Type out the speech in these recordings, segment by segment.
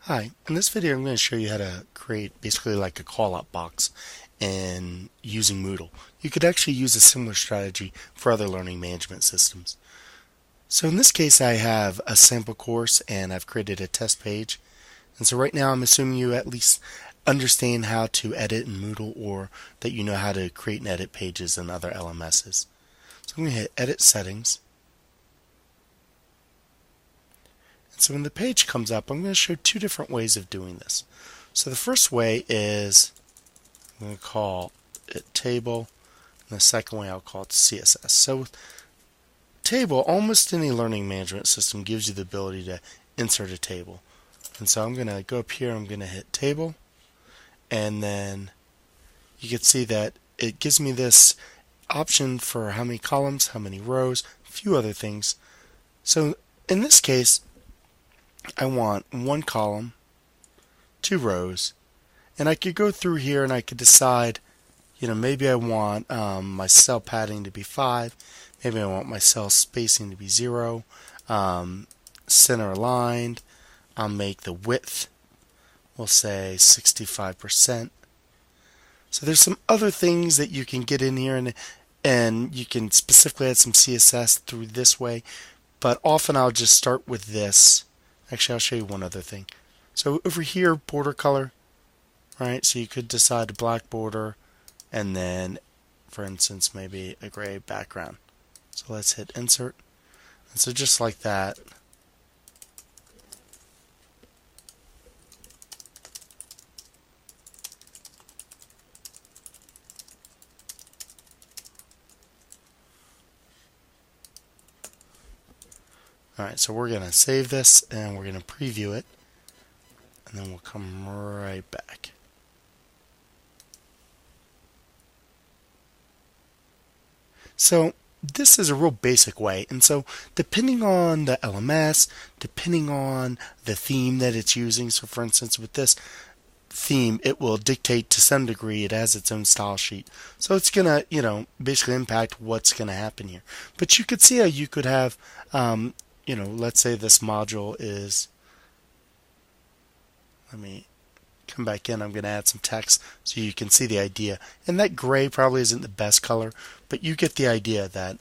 Hi, in this video I'm going to show you how to create basically like a call-out box and using Moodle. You could actually use a similar strategy for other learning management systems. So in this case I have a sample course and I've created a test page. And so right now I'm assuming you at least understand how to edit in Moodle or that you know how to create and edit pages in other LMSs. So I'm going to hit Edit Settings. So when the page comes up, I'm going to show two different ways of doing this. So the first way is I'm going to call it Table, and the second way I'll call it CSS. So with Table, almost any learning management system gives you the ability to insert a table. And so I'm going to go up here, I'm going to hit Table, and then you can see that it gives me this option for how many columns, how many rows, a few other things. So in this case, I want one column, two rows, and I could go through here and I could decide, maybe I want my cell padding to be 5, maybe I want my cell spacing to be 0, center aligned. I'll make the width, we'll say 65%. So there's some other things that you can get in here, and you can specifically add some CSS through this way, but often I'll just start with this. Actually, I'll show you one other thing. So over here, border color, right? So you could decide a black border and then, for instance, maybe a gray background. So let's hit Insert. And so just like that, alright, so we're going to save this and we're going to preview it, and then we'll come right back. So this is a real basic way, and so depending on the LMS, depending on the theme that it's using, so for instance with this theme it will dictate to some degree, it has its own style sheet, so it's gonna basically impact what's gonna happen here. But you could see how you could have let's say this module is, let me come back in, I'm going to add some text so you can see the idea. And that gray probably isn't the best color, but you get the idea that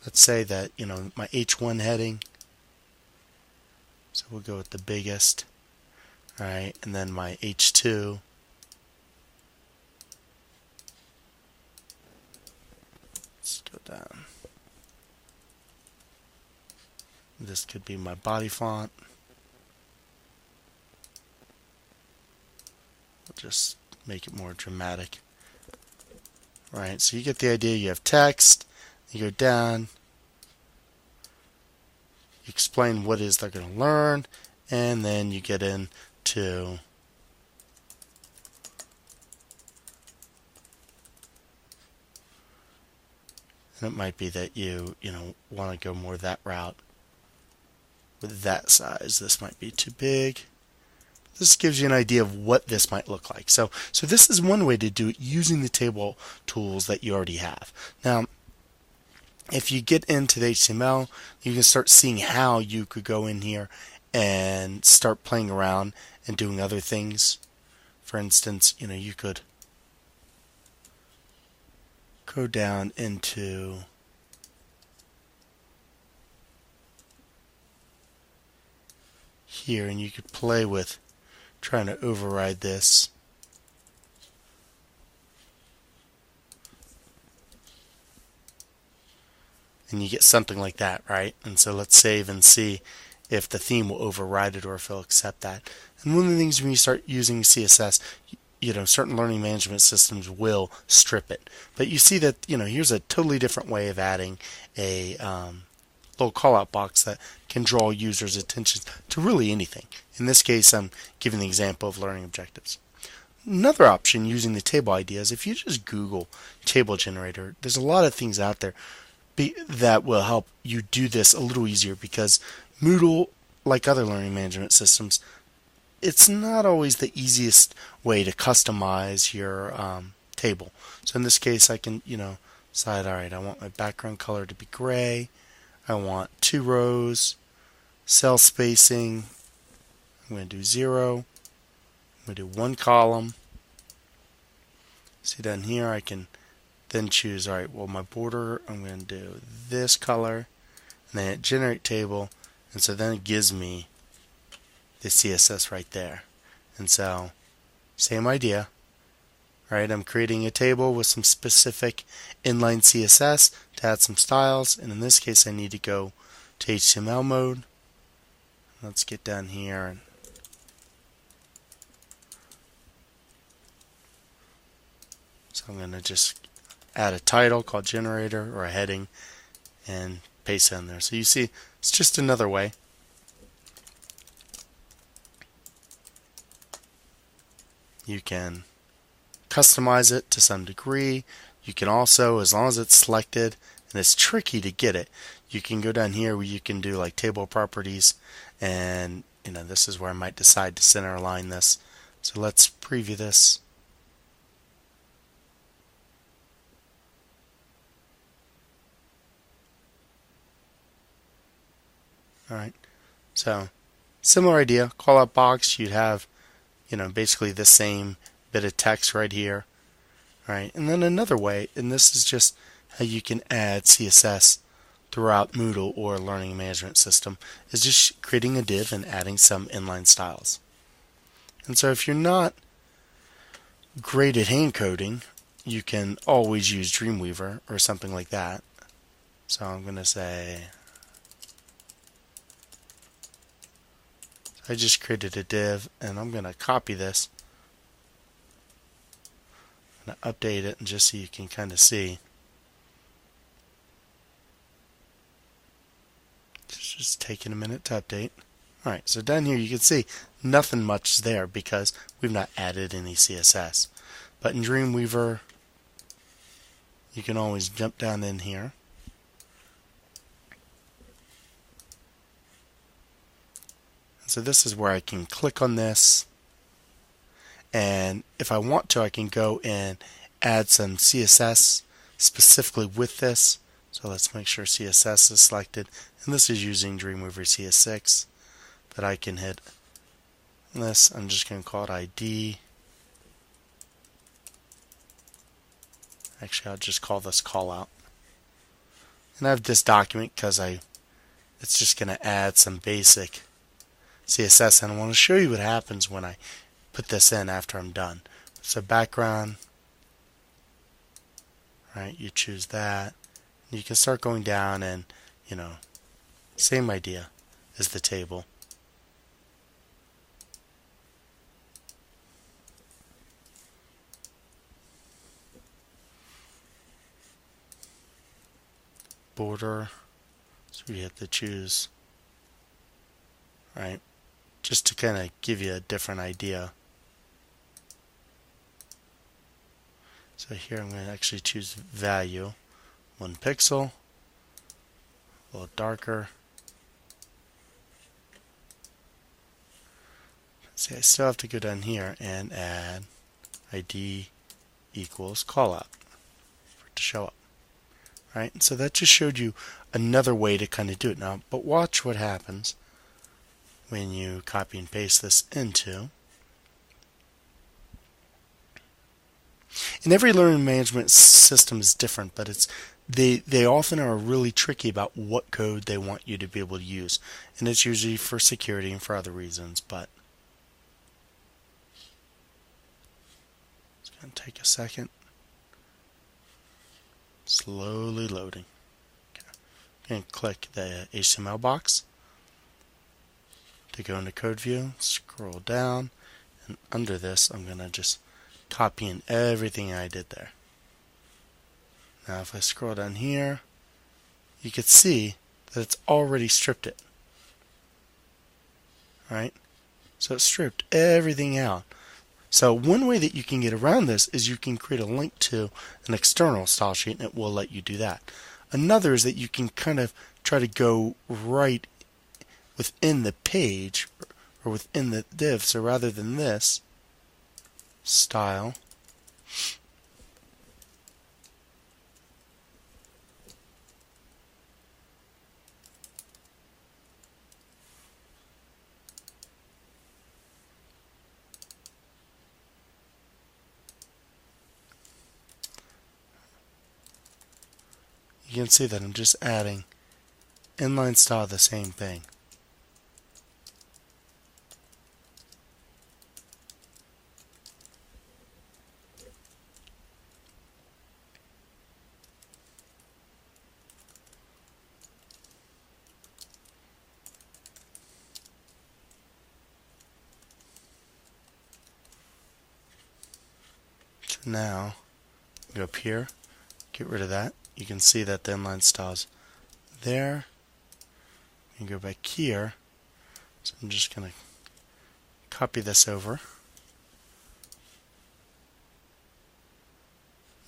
let's say that my H1 heading, so we'll go with the biggest, alright, and then my H2, let's go down. This could be my body font. We'll just make it more dramatic. Right, so you get the idea. You have text, you go down, you explain what it is they're going to learn, and then you get into and it might be that you want to go more that route. With that size, this might be too big. This gives you an idea of what this might look like. So this is one way to do it using the table tools that you already have. Now, if you get into the HTML, you can start seeing how you could go in here and start playing around and doing other things. For instance, you could go down into here and you could play with trying to override this. And you get something like that, right? And so let's save and see if the theme will override it or if it'll accept that. And one of the things when you start using CSS, certain learning management systems will strip it. But you see that, here's a totally different way of adding a little call-out box that can draw users' attention to really anything. In this case, I'm giving the example of learning objectives. Another option using the table idea is if you just Google table generator, there's a lot of things out there that will help you do this a little easier, because Moodle, like other learning management systems, it's not always the easiest way to customize your table. So in this case, I can, decide, alright, I want my background color to be gray. I want 2 rows. Cell spacing, I'm going to do 0. I'm going to do 1 column. See down here, I can then choose, alright, well, my border, I'm going to do this color. And then hit generate table. And so then it gives me the CSS right there. And so, same idea. Right, I'm creating a table with some specific inline CSS to add some styles, and in this case I need to go to HTML mode. Let's get down here and so I'm going to just add a title called generator or a heading and paste it in there. So you see, it's just another way. You can customize it to some degree. You can also, as long as it's selected and it's tricky to get it, you can go down here where you can do like table properties, and this is where I might decide to center align this. So let's preview this. Alright, so similar idea, call out box, you'd have basically the same bit of text right here. Right, and then another way, and this is just how you can add CSS throughout Moodle or Learning Management System, is just creating a div and adding some inline styles. And so if you're not great at hand coding, you can always use Dreamweaver or something like that. So I'm going to say, I just created a div, and I'm going to copy this. I'm going to update it and just so you can kind of see. It's just taking a minute to update. Alright, so down here you can see nothing much is there because we've not added any CSS. But in Dreamweaver, you can always jump down in here. So this is where I can click on this, and if I want to, I can go and add some CSS specifically with this. So let's make sure CSS is selected, and this is using Dreamweaver CS6. But I can hit this. I'm just going to call it ID. Actually, I'll just call this callout. And I have this document because it's just going to add some basic CSS, and I want to show you what happens when I put this in after I'm done. So background, right, you choose that. You can start going down and, same idea as the table. Border, so you have to choose, right, just to kind of give you a different idea. So here I'm going to actually choose value, 1 pixel, a little darker. See, I still have to go down here and add ID equals callout for it to show up. Right? So that just showed you another way to kind of do it now. But watch what happens when you copy and paste this into. And every learning management system is different, but they often are really tricky about what code they want you to be able to use. And it's usually for security and for other reasons, but it's going to take a second. Slowly loading. Okay. And click the HTML box to go into code view, scroll down, and under this I'm going to just copy in everything I did there. Now if I scroll down here, you can see that it's already stripped it. Right? So it stripped everything out. So one way that you can get around this is you can create a link to an external style sheet, and it will let you do that. Another is that you can kind of try to go right within the page or within the div. So rather than this, style, you can see that I'm just adding inline style, the same thing. So now, go up here, get rid of that. You can see that the inline style's there. And go back here. So I'm just going to copy this over.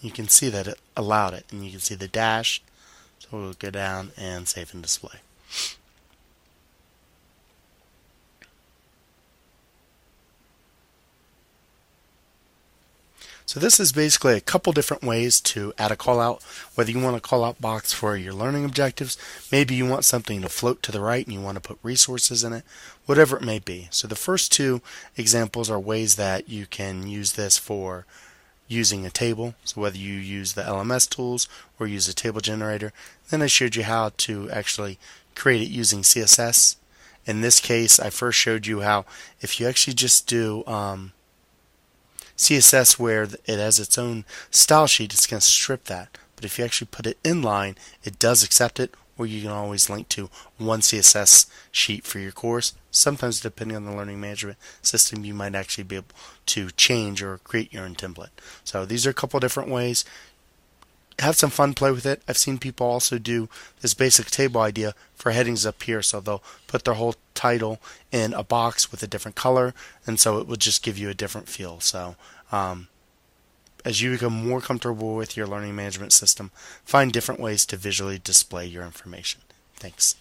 You can see that it allowed it, and you can see the dash. So we'll go down and save and display. So this is basically a couple different ways to add a callout. Whether you want a callout box for your learning objectives, maybe you want something to float to the right and you want to put resources in it, whatever it may be. So the first two examples are ways that you can use this for using a table. So whether you use the LMS tools or use a table generator. Then I showed you how to actually create it using CSS. In this case, I first showed you how if you actually just do CSS where it has its own style sheet, it's going to strip that. But if you actually put it inline, it does accept it, or you can always link to one CSS sheet for your course. Sometimes, depending on the learning management system, you might actually be able to change or create your own template. So these are a couple different ways. Have some fun, play with it. I've seen people also do this basic table idea for headings up here, so they'll put their whole title in a box with a different color, and so it will just give you a different feel. So as you become more comfortable with your learning management system, find different ways to visually display your information. Thanks.